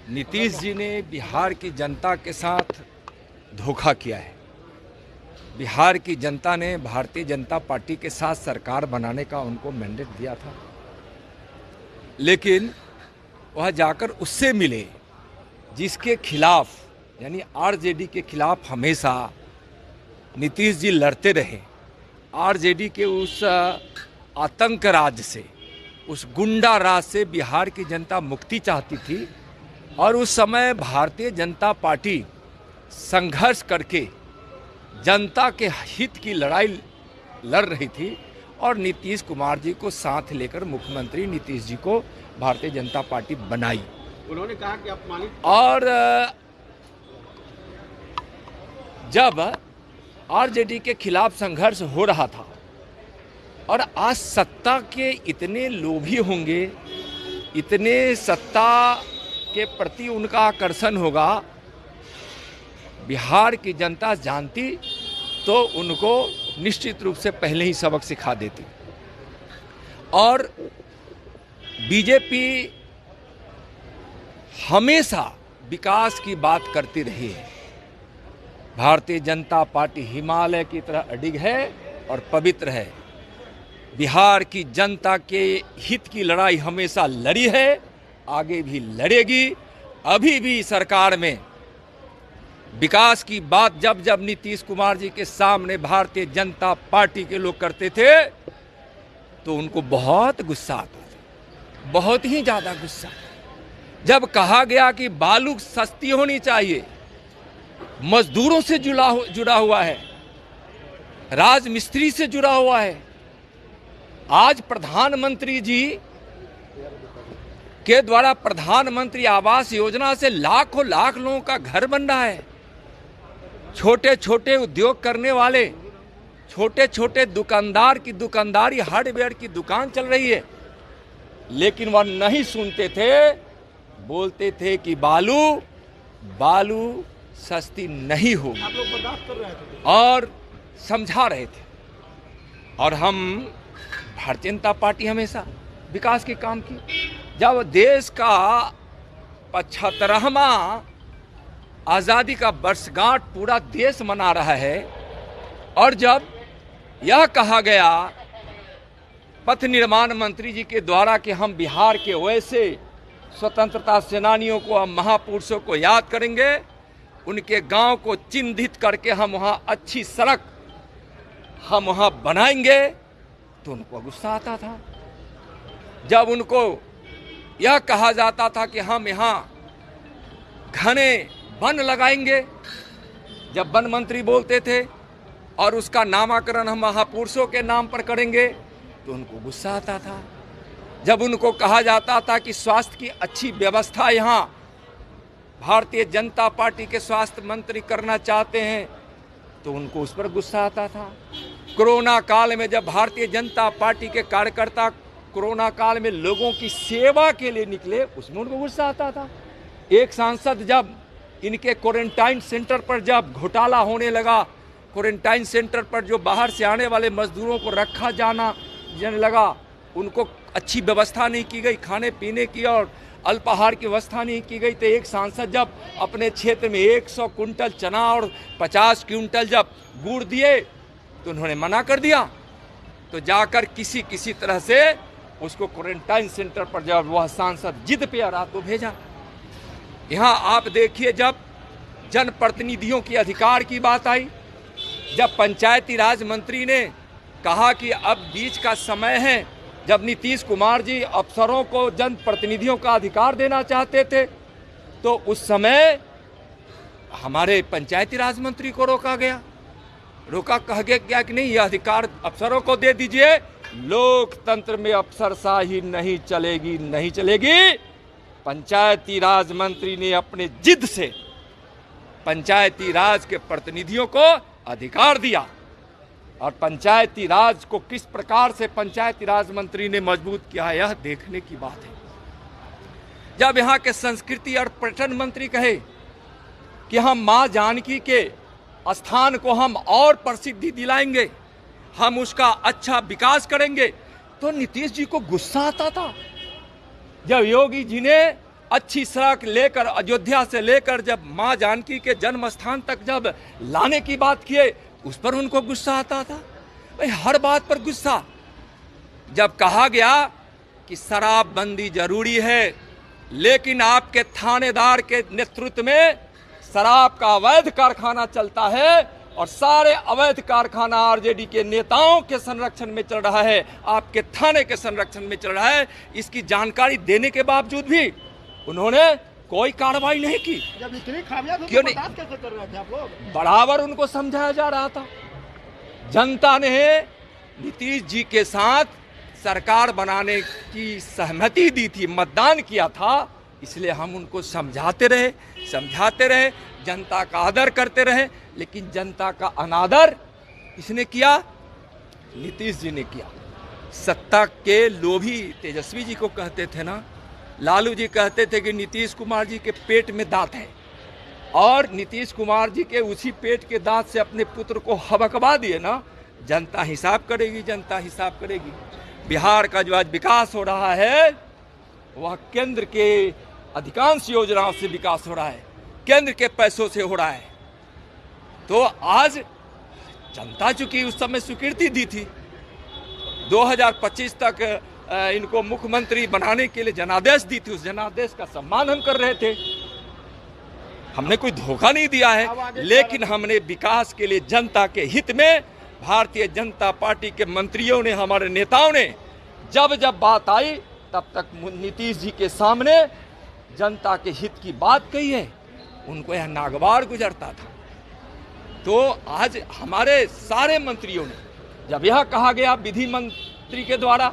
नीतीश जी ने बिहार की जनता के साथ धोखा किया है। बिहार की जनता ने भारतीय जनता पार्टी के साथ सरकार बनाने का उनको मैंडेट दिया था, लेकिन वह जाकर उससे मिले जिसके खिलाफ, यानी आरजेडी के खिलाफ हमेशा नीतीश जी लड़ते रहे। आरजेडी के उस आतंक राज से, उस गुंडा राज से बिहार की जनता मुक्ति चाहती थी और उस समय भारतीय जनता पार्टी संघर्ष करके जनता के हित की लड़ाई लड़ रही थी और नीतीश कुमार जी को साथ लेकर मुख्यमंत्री नीतीश जी को भारतीय जनता पार्टी बनाई। उन्होंने कहा कि अपमानित, और जब आरजेडी के खिलाफ संघर्ष हो रहा था और आज सत्ता के इतने लोभी होंगे, इतने सत्ता के प्रति उनका आकर्षण होगा, बिहार की जनता जानती तो उनको निश्चित रूप से पहले ही सबक सिखा देती। और बीजेपी हमेशा विकास की बात करती रही है। भारतीय जनता पार्टी हिमालय की तरह अडिग है और पवित्र है। बिहार की जनता के हित की लड़ाई हमेशा लड़ी है, आगे भी लड़ेगी। अभी भी सरकार में विकास की बात जब जब नीतीश कुमार जी के सामने भारतीय जनता पार्टी के लोग करते थे तो उनको बहुत गुस्सा आता था, बहुत ही ज्यादा गुस्सा। जब कहा गया कि बालू सस्ती होनी चाहिए, मजदूरों से जुड़ा हुआ है, राजमिस्त्री से जुड़ा हुआ है। आज प्रधानमंत्री जी के द्वारा प्रधानमंत्री आवास योजना से लाखों लाख लोगों का घर बन रहा है। छोटे छोटे उद्योग करने वाले, छोटे छोटे दुकानदार की दुकानदारी, हार्डवेयर की दुकान चल रही है, लेकिन वह नहीं सुनते थे। बोलते थे कि बालू सस्ती नहीं होगी, आप लोग बर्दाश्त कर रहे थे और समझा रहे थे। और हम भारतीय जनता पार्टी हमेशा विकास के काम की। जब देश का 75वां आज़ादी का वर्षगांठ पूरा देश मना रहा है और जब यह कहा गया पथ निर्माण मंत्री जी के द्वारा कि हम बिहार के वैसे स्वतंत्रता सेनानियों को, हम महापुरुषों को याद करेंगे, उनके गांव को चिन्हित करके हम वहाँ अच्छी सड़क हम वहाँ बनाएंगे, तो उनको गुस्सा आता था। जब उनको यह कहा जाता था कि हम यहाँ घने वन लगाएंगे, जब वन मंत्री बोलते थे और उसका नामकरण हम महापुरुषों के नाम पर करेंगे, तो उनको गुस्सा आता था। जब उनको कहा जाता था कि स्वास्थ्य की अच्छी व्यवस्था यहाँ भारतीय जनता पार्टी के स्वास्थ्य मंत्री करना चाहते हैं, तो उनको उस पर गुस्सा आता था। कोरोना काल में जब भारतीय जनता पार्टी के कार्यकर्ता कोरोना काल में लोगों की सेवा के लिए निकले, उसमें उनको गुस्सा आता था। एक सांसद जब इनके क्वारंटाइन सेंटर पर जब घोटाला होने लगा, क्वारंटाइन सेंटर पर जो बाहर से आने वाले मजदूरों को रखा जाने लगा, उनको अच्छी व्यवस्था नहीं की गई, खाने पीने की और अल्पाहार की व्यवस्था नहीं की गई, तो एक सांसद जब अपने क्षेत्र में 100 कुंटल चना और 50 क्विंटल जब गुड़ दिए तो उन्होंने मना कर दिया। तो जाकर किसी तरह से उसको क्वारंटाइन सेंटर पर जब वह सांसद जिद पे आ रहा तो भेजा। यहाँ आप देखिए, जब जनप्रतिनिधियों की अधिकार की बात आई, जब पंचायती राज मंत्री ने कहा कि अब बीच का समय है, जब नीतीश कुमार जी अफसरों को जनप्रतिनिधियों का अधिकार देना चाहते थे, तो उस समय हमारे पंचायती राज मंत्री को रोका गया। कहा गया कि नहीं, यह अधिकार अफसरों को दे दीजिए। लोकतंत्र में अफसरशाही नहीं चलेगी, नहीं चलेगी। पंचायती राज मंत्री ने अपने जिद से पंचायती राज के प्रतिनिधियों को अधिकार दिया। और पंचायती राज को किस प्रकार से पंचायती राज मंत्री ने मजबूत किया, यह देखने की बात है। जब यहाँ के संस्कृति और पर्यटन मंत्री कहे कि हम मां जानकी के स्थान को हम और प्रसिद्धि दिलाएंगे, हम उसका अच्छा विकास करेंगे, तो नीतीश जी को गुस्सा आता था। जब योगी जी ने अच्छी सड़क लेकर अयोध्या से लेकर जब मां जानकी के जन्म स्थान तक जब लाने की बात किए, उस पर उनको गुस्सा आता था। भाई हर बात पर गुस्सा। जब कहा गया कि शराबबंदी जरूरी है, लेकिन आपके थानेदार के नेतृत्व में शराब का अवैध कारखाना चलता है और सारे अवैध कारखाना आरजेडी के नेताओं के संरक्षण में चल रहा है, आपके थाने के संरक्षण में चल रहा है, इसकी जानकारी देने के बावजूद भी उन्होंने कोई कार्रवाई नहीं की। जब इतनी खामियां थी क्यों तो नहीं? बर्दाश्त कैसे कर रहे थे आप लोग? बराबर उनको समझाया जा रहा था। जनता ने नीतीश जी के साथ सरकार बनाने की सहमति दी थी, मतदान किया था, इसलिए हम उनको समझाते रहे, जनता का आदर करते रहे। लेकिन जनता का अनादर किसने किया? नीतीश जी ने किया। सत्ता के लोभी तेजस्वी जी को कहते थे ना, लालू जी कहते थे कि नीतीश कुमार जी के पेट में दांत है, और नीतीश कुमार जी के उसी पेट के दांत से अपने पुत्र को हबकवा दिए ना। जनता हिसाब करेगी, जनता हिसाब करेगी। बिहार का जो आज विकास हो रहा है वह केंद्र के अधिकांश योजनाओं से विकास हो रहा है, केंद्र के पैसों से हो रहा है। तो आज जनता चूंकि उस समय स्वीकृति दी थी, 2025 तक इनको मुख्यमंत्री बनाने के लिए जनादेश दी थी, उस जनादेश का सम्मान हम कर रहे थे। हमने कोई धोखा नहीं दिया है, लेकिन हमने विकास के लिए जनता के हित में भारतीय जनता पार्टी के मंत्रियों ने, हमारे नेताओं ने जब जब बात आई तब तक नीतीश जी के सामने जनता के हित की बात कही है। उनको यह नागवार गुजरता था। तो आज हमारे सारे मंत्रियों ने जब यह कहा गया विधि मंत्री के द्वारा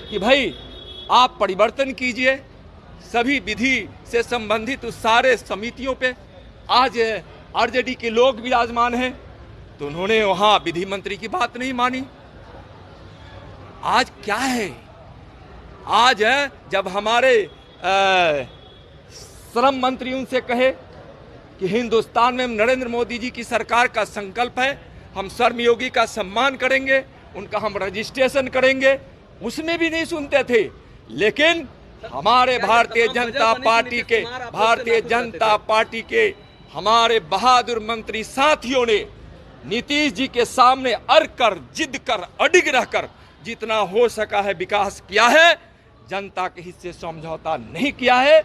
कि भाई आप परिवर्तन कीजिए सभी विधि से संबंधित उस सारे समितियों पे, आज आरजेडी के लोग विराजमान हैं, तो उन्होंने वहां विधि मंत्री की बात नहीं मानी। आज क्या है? आज है जब हमारे श्रम मंत्री उनसे कहे कि हिंदुस्तान में नरेंद्र मोदी जी की सरकार का संकल्प है, हम श्रमयोगी का सम्मान करेंगे, उनका हम रजिस्ट्रेशन करेंगे, उसमें भी नहीं सुनते थे। लेकिन हमारे भारतीय जनता पार्टी के हमारे बहादुर मंत्री साथियों ने नीतीश जी के सामने अड़ कर, जिद कर, अडिग रहकर जितना हो सका है विकास किया है। जनता के हित से समझौता नहीं किया है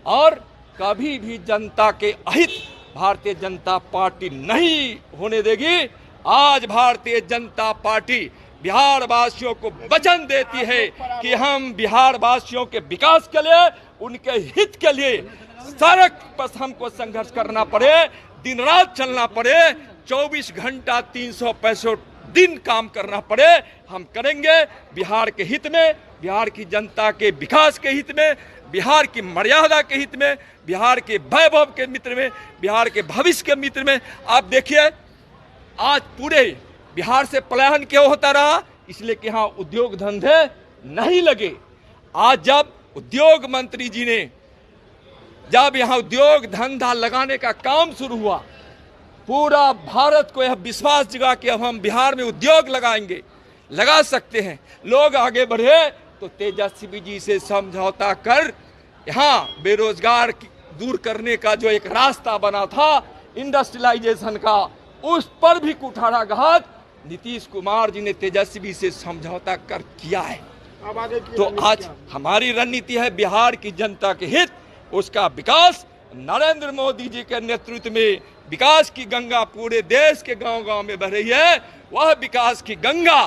और कभी भी जनता के अहित भारतीय जनता पार्टी नहीं होने देगी। आज भारतीय जनता पार्टी बिहार वासियों को वचन देती है कि हम बिहार वासियों के विकास के लिए, उनके हित के लिए सड़क पर हमको संघर्ष करना पड़े, दिन रात चलना पड़े, 24 घंटा 365 दिन काम करना पड़े, हम करेंगे। बिहार के हित में, बिहार की जनता के विकास के हित में, बिहार की मर्यादा के हित में, बिहार के वैभव के मित्र में, बिहार के भविष्य के मित्र में। आप देखिए आज पूरे बिहार से पलायन क्यों होता रहा? इसलिए कि यहाँ उद्योग धंधे नहीं लगे। आज जब उद्योग मंत्री जी ने जब यहाँ उद्योग धंधा लगाने का काम शुरू हुआ, पूरा भारत को यह विश्वास जगा कि अब हम बिहार में उद्योग लगाएंगे, लगा सकते हैं, लोग आगे बढ़े, तो तेजस्वी जी से समझौता कर यहाँ बेरोजगार दूर करने का जो एक रास्ता बना था इंडस्ट्रियलाइजेशन का, उस पर भी कुठाराघात नीतीश कुमार जी ने तेजस्वी से समझौता कर किया है। अब आगे तो आज हमारी रणनीति है बिहार की जनता के हित, उसका विकास। नरेंद्र मोदी जी के नेतृत्व में विकास की गंगा पूरे देश के गांव-गांव में बह रही है। वह विकास की गंगा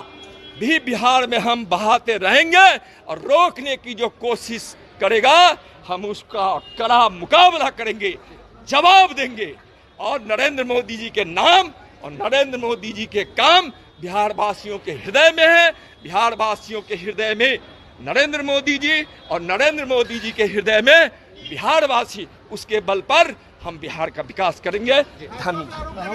भी बिहार में हम बहाते रहेंगे और रोकने की जो कोशिश करेगा हम उसका कड़ा मुकाबला करेंगे, जवाब देंगे। और नरेंद्र मोदी जी के नाम और नरेंद्र मोदी जी के काम बिहार वासियों के हृदय में है। बिहार वासियों के हृदय में नरेंद्र मोदी जी और नरेंद्र मोदी जी के हृदय में बिहार वासी, उसके बल पर हम बिहार का विकास करेंगे। धन्यवाद।